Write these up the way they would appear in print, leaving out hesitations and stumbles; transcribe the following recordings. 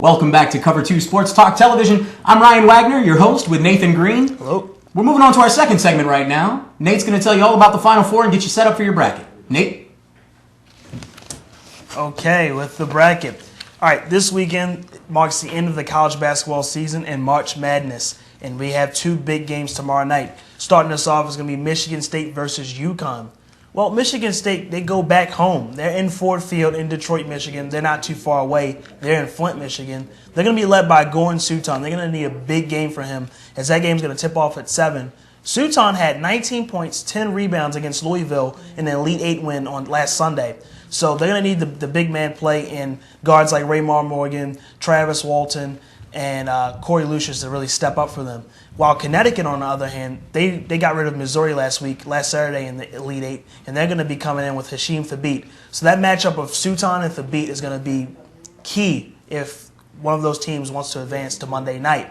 Welcome back to Cover 2 Sports Talk Television. I'm Ryan Wagner, your host, with Nathan Green. Hello. We're moving on to our second segment right now. Nate's going to tell you all about the Final Four and get you set up for your bracket. Nate? Okay, with the bracket. All right, this weekend marks the end of the college basketball season and March Madness. And we have two big games tomorrow night. Starting us off is going to be Michigan State versus UConn. Well, Michigan State, they go back home. They're in Ford Field in Detroit, Michigan. They're not too far away. They're in Flint, Michigan. They're going to be led by Goran Suton. They're going to need a big game for him, as that game's going to tip off at 7. Suton had 19 points, 10 rebounds against Louisville in an Elite 8 win on last Sunday. So they're going to need the big man play in guards like Raymar Morgan, Travis Walton, and Corey Lucius to really step up for them. While Connecticut, on the other hand, they got rid of Missouri last Saturday in the Elite 8, and they're going to be coming in with Hasheem Thabeet. So that matchup of Suton and Thabeet is going to be key if one of those teams wants to advance to Monday night.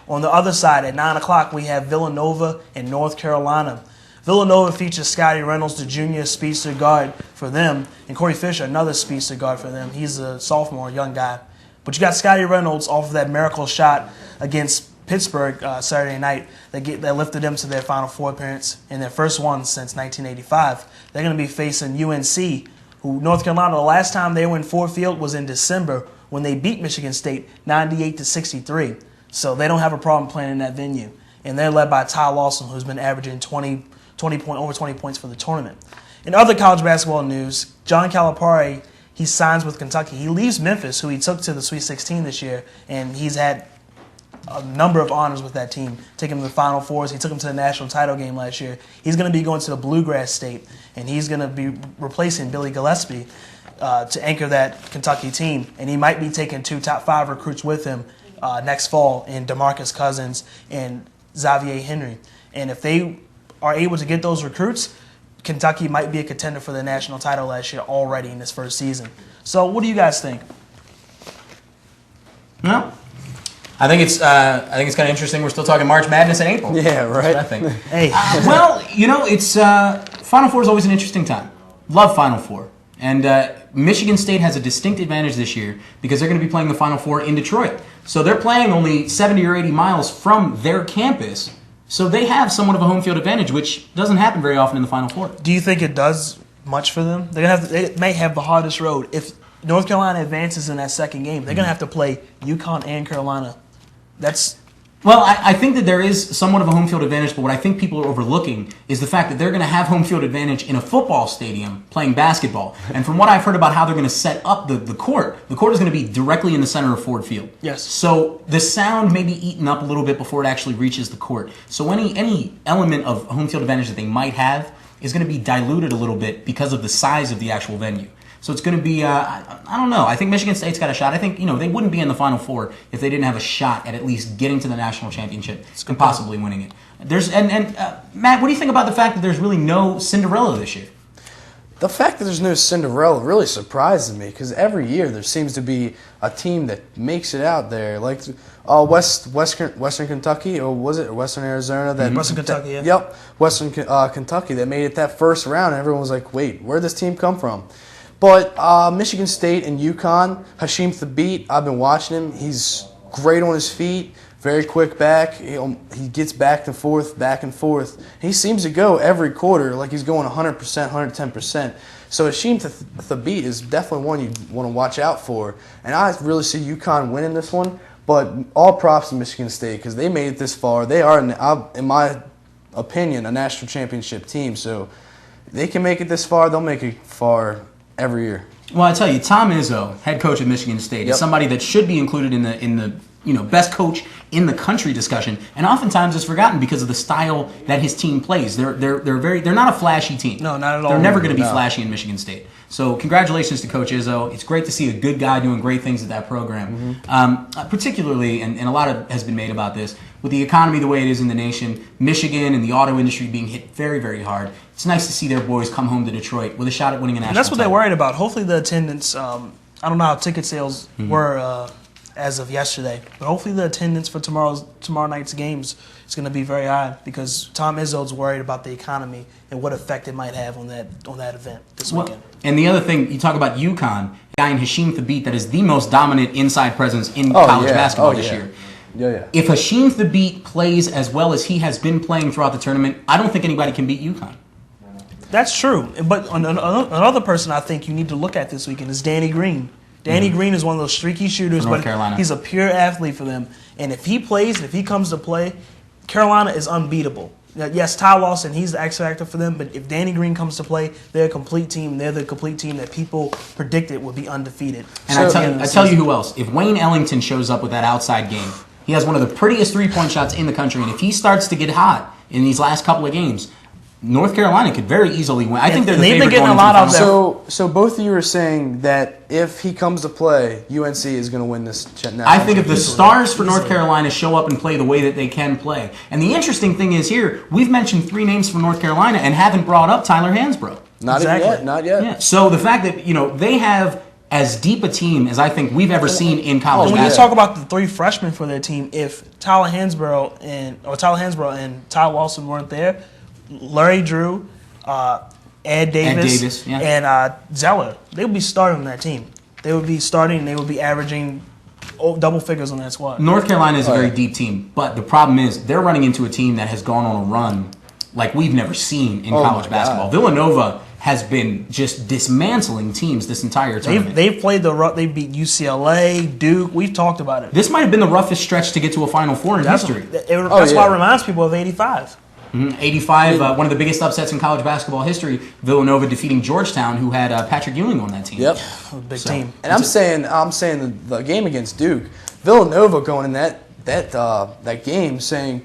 On the other side, at 9 o'clock, we have Villanova and North Carolina. Villanova features Scotty Reynolds, the junior speedster guard for them, and Corey Fisher, another speedster guard for them. He's a sophomore, young guy. But you got Scotty Reynolds off of that miracle shot against Pittsburgh Saturday night that lifted them to their Final Four appearance in their first one since 1985. They're going to be facing UNC, who North Carolina, the last time they were in Ford Field was in December when they beat Michigan State 98-63. So they don't have a problem playing in that venue. And they're led by Ty Lawson, who's been averaging over 20 points for the tournament. In other college basketball news, John Calipari, he signs with Kentucky. He leaves Memphis, who he took to the Sweet 16 this year, and he's had a number of honors with that team. Taking him to the Final Fours. He took him to the national title game last year. He's going to be going to the Bluegrass State, and he's going to be replacing Billy Gillespie to anchor that Kentucky team. And he might be taking 2 top 5 recruits with him next fall in DeMarcus Cousins and Xavier Henry. And if they are able to get those recruits, Kentucky might be a contender for the national title last year already in this first season. So what do you guys think? No. I think it's kind of interesting. We're still talking March Madness in April. Yeah, right. That's what I think. Hey. Well, it's Final Four is always an interesting time. Love Final Four. And Michigan State has a distinct advantage this year because they're going to be playing the Final Four in Detroit. So they're playing only 70 or 80 miles from their campus. So they have somewhat of a home field advantage, which doesn't happen very often in the Final Four. Do you think it does much for them? They may have the hardest road. If North Carolina advances in that second game, they're going to have to play UConn and Carolina. Well, I think that there is somewhat of a home field advantage, but what I think people are overlooking is the fact that they're going to have home field advantage in a football stadium playing basketball. And from what I've heard about how they're going to set up the court is going to be directly in the center of Ford Field. Yes. So the sound may be eaten up a little bit before it actually reaches the court. So any element of home field advantage that they might have is going to be diluted a little bit because of the size of the actual venue. So it's going to be, I don't know. I think Michigan State's got a shot. I think, they wouldn't be in the Final Four if they didn't have a shot at least getting to the national championship and possibly winning it. Matt, what do you think about the fact that there's really no Cinderella this year? The fact that there's no Cinderella really surprises me because every year there seems to be a team that makes it out there. Like Western Kentucky, or was it Western Arizona? Western Kentucky, yeah. Yep, Western Kentucky that made it that first round, and everyone was like, wait, where'd this team come from? But Michigan State and UConn, Hasheem Thabeet, I've been watching him. He's great on his feet, very quick back. He gets back and forth. He seems to go every quarter like he's going 100%, 110%. So Hasheem Thabeet is definitely one you want to watch out for. And I really see UConn winning this one. But all props to Michigan State because they made it this far. They are, in my opinion, a national championship team. So they can make it this far. They'll make it far every year. Well, I tell you, Tom Izzo, head coach of Michigan State, is somebody that should be included in the best coach in the country discussion, and oftentimes is forgotten because of the style that his team plays. They're not a flashy team. No, not at all. They're never going to be flashy in Michigan State. So congratulations to Coach Izzo. It's great to see a good guy doing great things at that program. Particularly, and a lot has been made about this, with the economy the way it is in the nation, Michigan and the auto industry being hit very, very hard. It's nice to see their boys come home to Detroit with a shot at winning a national title. And that's what they're worried about. Hopefully the attendance, I don't know how ticket sales were as of yesterday, but hopefully the attendance for tomorrow night's games is going to be very high because Tom Izzo's worried about the economy and what effect it might have on that event this weekend. And the other thing, you talk about UConn, guy in Hashim Thabit that is the most dominant inside presence in Oh, college yeah. basketball Oh, this yeah. year. Yeah. If Hashim Thabit plays as well as he has been playing throughout the tournament, I don't think anybody can beat UConn. That's true. But another person I think you need to look at this weekend is Danny Green. Danny Green is one of those streaky shooters, For North but Carolina. he's a pure athlete for them. And if he plays, and if he comes to play, Carolina is unbeatable. Yes, Ty Lawson, he's the X factor for them, but if Danny Green comes to play, they're a complete team. They're the complete team that people predicted would be undefeated. And So- I tell you who else. If Wayne Ellington shows up with that outside game, he has one of the prettiest three-point shots in the country, and if he starts to get hot in these last couple of games, North Carolina could very easily win. I think they're the they've been favorite getting going a lot into the out final. there. So both of you are saying that if he comes to play, UNC is going to win this national I think if the championship. stars for North Carolina show up and play the way that they can play. And the interesting thing is here, we've mentioned 3 names from North Carolina and haven't brought up Tyler Hansbrough. Not Exactly. yet, not yet. Yeah. So the fact that, they have as deep a team as I think we've ever seen in college When you basketball. talk about the 3 freshmen for their team, if Tyler Hansbrough and Ty Lawson weren't there, Larry Drew, Ed Davis, yeah. and Zeller, they would be starting on that team. They would be starting, and they would be averaging double figures on that squad. North Carolina is a very Right. deep team, but the problem is they're running into a team that has gone on a run like we've never seen in Oh college my basketball. God. Villanova has been just dismantling teams this entire tournament. They've played they beat UCLA, Duke. We've talked about it. This might have been the roughest stretch to get to a Final Four in history. That's yeah. why it reminds people of '85. 85, one of the biggest upsets in college basketball history. Villanova defeating Georgetown, who had Patrick Ewing on that team. Yep. Big team. And I'm saying the game against Duke, Villanova going in that game saying,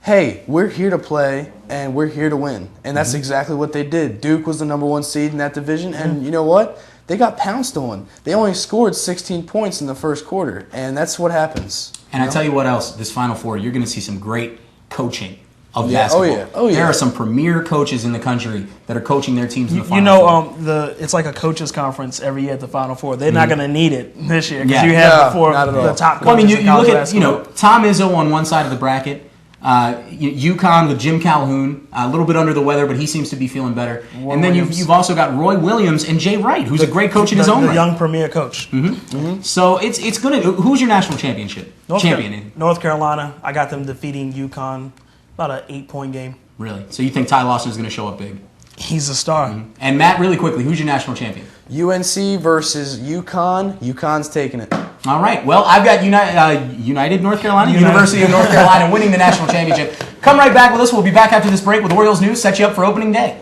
"Hey, we're here to play and we're here to win," and that's exactly what they did. Duke was the number 1 seed in that division, and you know what? They got pounced on. They only scored 16 points in the first quarter, and that's what happens. And I tell you what else, this Final Four, you're going to see some great coaching of Yeah, oh basketball. yeah, oh yeah. There are some premier coaches in the country that are coaching their teams in the You Final Four. know, it's like a coaches conference every year at the Final Four. They're not going to need it this year because Yeah. you have No, before not at all. the top coaches Well, I mean, you in look college at, basketball. Tom Izzo on one side of the bracket, UConn with Jim Calhoun, a little bit under the weather, but he seems to be feeling better. Roy and then Williams. you've also got Roy Williams and Jay Wright, who's a great coach in his own the right. young premier coach. So it's going to. Who's your national championship champion? North Carolina. I got them defeating UConn, about an 8-point game. Really? So you think Ty Lawson is going to show up big? He's a star. And Matt, really quickly, who's your national champion? UNC versus UConn. UConn's taking it. All right. Well, I've got United North Carolina, United. University of North Carolina winning the national championship. Come right back with us. We'll be back after this break with Orioles news. Set you up for opening day.